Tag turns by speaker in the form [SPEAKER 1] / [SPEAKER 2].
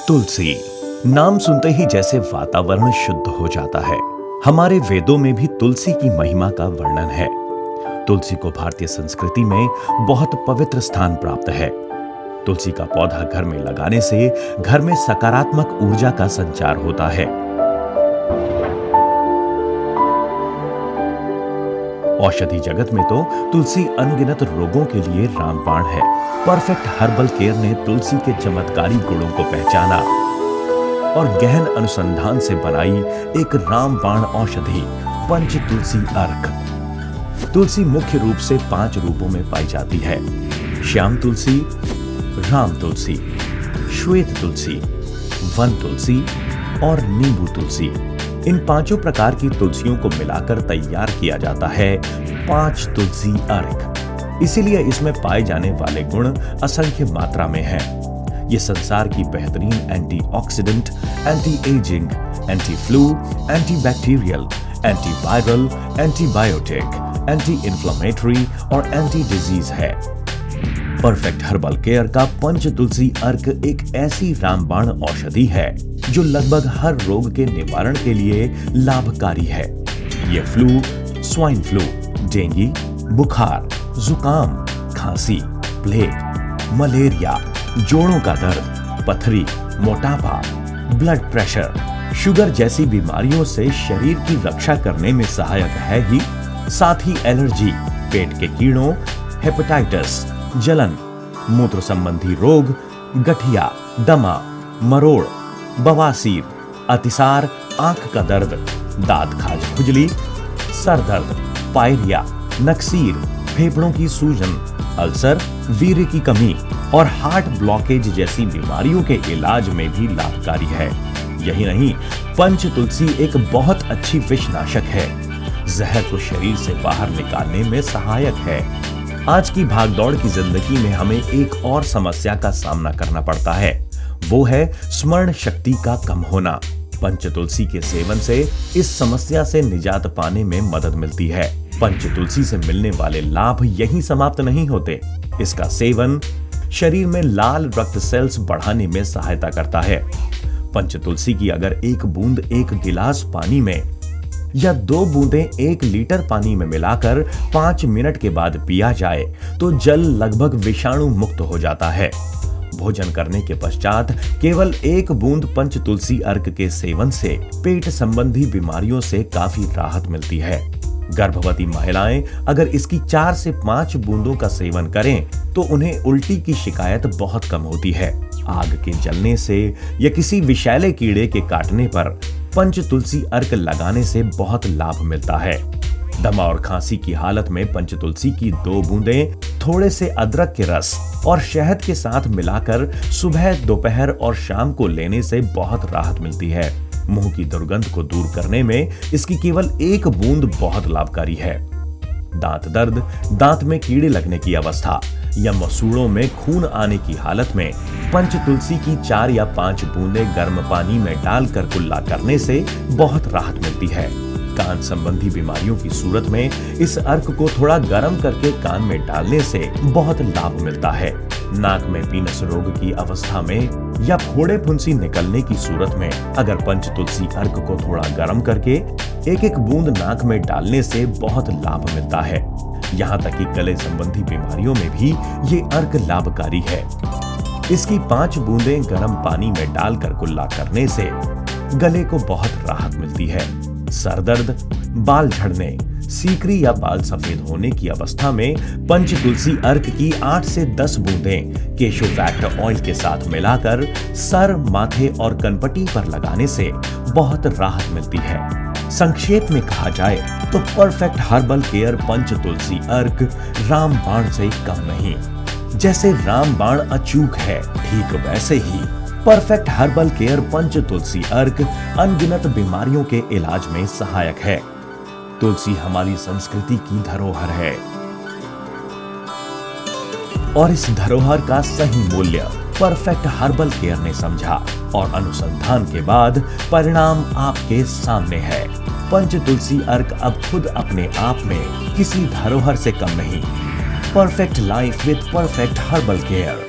[SPEAKER 1] तुलसी नाम सुनते ही जैसे वातावरण शुद्ध हो जाता है। हमारे वेदों में भी तुलसी की महिमा का वर्णन है। तुलसी को भारतीय संस्कृति में बहुत पवित्र स्थान प्राप्त है। तुलसी का पौधा घर में लगाने से घर में सकारात्मक ऊर्जा का संचार होता है। औषधि जगत में तो तुलसी अनगिनत रोगों के लिए रामबाण है। परफेक्ट हर्बल केयर ने तुलसी के चमत्कारी गुणों को पहचाना और गहन अनुसंधान से बनाई एक रामबाण औषधि पंच तुलसी अर्क। तुलसी मुख्य रूप से 5 रूपों में पाई जाती है: श्याम तुलसी, राम तुलसी, श्वेत तुलसी, वन तुलसी और नींबू तुलसी। इन 5 प्रकार की तुलसियों को मिलाकर तैयार किया जाता है 5 तुलसी अर्क। इसीलिए इसमें पाए जाने वाले गुण असंख्य मात्रा में हैं। ये संसार की बेहतरीन antioxidant, anti ageing, anti flu, anti bacterial, antiviral, antibiotic, anti inflammatory और एंटी डिजीज है। परफेक्ट हर्बल केयर का पंच तुलसी अर्क एक ऐसी रामबाण औषधि है जो लगभग हर रोग के निवारण के लिए लाभकारी है। ये फ्लू, स्वाइन फ्लू, डेंगू, बुखार, जुकाम, खांसी, प्लेग, मलेरिया, जोड़ों का दर्द, पथरी, मोटापा, ब्लड प्रेशर, शुगर जैसी बीमारियों से शरीर की रक्षा करने में सहायक है ही, साथ ही एलर्जी, पेट के कीड़ों, हेपेटाइटिस, जलन, मूत्र संबंधी रोग, गठिया, दमा, मरोड़, बवासीर, अतिसार, आंख का दर्द, दांत खाज खुजली, सर दर्द, पायरिया, नक्सीर, फेफड़ों की सूजन, अल्सर, वीर्य की कमी और हार्ट ब्लॉकेज जैसी बीमारियों के इलाज में भी लाभकारी है। यही नहीं, पंच तुलसी एक बहुत अच्छी विषनाशक है। जहर को शरीर से बाहर निकालने में सहायक है। आज की भागदौड़ की जिंदगी में हमें एक और समस्या का सामना करना पड़ता है, वो है स्मरण शक्ति का कम होना। पंच तुलसी के सेवन से इस समस्या से निजात पाने में मदद मिलती है। पंच तुलसी से मिलने वाले लाभ यहीं समाप्त नहीं होते। इसका सेवन शरीर में लाल रक्त सेल्स बढ़ाने में सहायता करता है। पंच तुलसी की अगर 1 बूंद 1 गिलास पानी में या 2 बूंदें 1 लीटर पानी में मिलाकर 5 मिनट के बाद पिया जाए तो जल लगभग विषाणु मुक्त हो जाता है। भोजन करने के पश्चात केवल 1 बूंद पंच तुलसी अर्क के सेवन से पेट संबंधी बीमारियों से काफी राहत मिलती है। गर्भवती महिलाएं अगर इसकी 4 से 5 बूंदों का सेवन करें तो उन्हें उल्टी की शिकायत बहुत कम होती है। आग के जलने से या किसी विषैले कीड़े के काटने पर पंच तुलसी अर्क लगाने से बहुत लाभ मिलता है। दमा और खांसी की हालत में पंच तुलसी की 2 बूंदें थोड़े से अदरक के रस और शहद के साथ मिलाकर सुबह, दोपहर और शाम को लेने से बहुत राहत मिलती है। मुंह की दुर्गंध को दूर करने में इसकी केवल 1 बूंद बहुत लाभकारी है। दांत दर्द, दांत में कीड़े लगने की अवस्था या मसूड़ों में खून आने की हालत में पंच तुलसी की 4 या 5 बूंदें गर्म पानी में डालकर कुल्ला करने से बहुत राहत मिलती है। कान संबंधी बीमारियों की सूरत में इस अर्क को थोड़ा गर्म करके कान में डालने से बहुत लाभ मिलता है। नाक में पीनस रोग की अवस्था में या फोड़े फुंसी निकलने की सूरत में अगर पंच तुलसी अर्क को थोड़ा गर्म करके 1-1 बूंद नाक में डालने से बहुत लाभ मिलता है। यहाँ तक कि गले संबंधी बीमारियों में भी ये अर्क लाभकारी है। इसकी 5 बूंदें गर्म पानी में डालकर कुल्ला करने से गले को बहुत राहत मिलती है। सर दर्द, बाल झड़ने, सीकरी या बाल सफेद होने की अवस्था में पंच तुलसी अर्क की 8 से 10 बूंदें केशो फैक्ट ऑयल के साथ मिलाकर सर, माथे और कनपटी पर लगाने से बहुत राहत मिलती है। संक्षेप में कहा जाए तो परफेक्ट हर्बल केयर पंच तुलसी अर्क रामबाण से कम नहीं। जैसे रामबाण अचूक है, ठीक वैसे ही परफेक्ट हर्बल केयर पंच तुलसी अर्क अनगिनत बीमारियों के इलाज में सहायक है। तुलसी हमारी संस्कृति की धरोहर है और इस धरोहर का सही मूल्य परफेक्ट हर्बल केयर ने समझा और अनुसंधान के बाद परिणाम आपके सामने है। पंच तुलसी अर्क अब खुद अपने आप में किसी धरोहर से कम नहीं। Perfect life with perfect herbal care.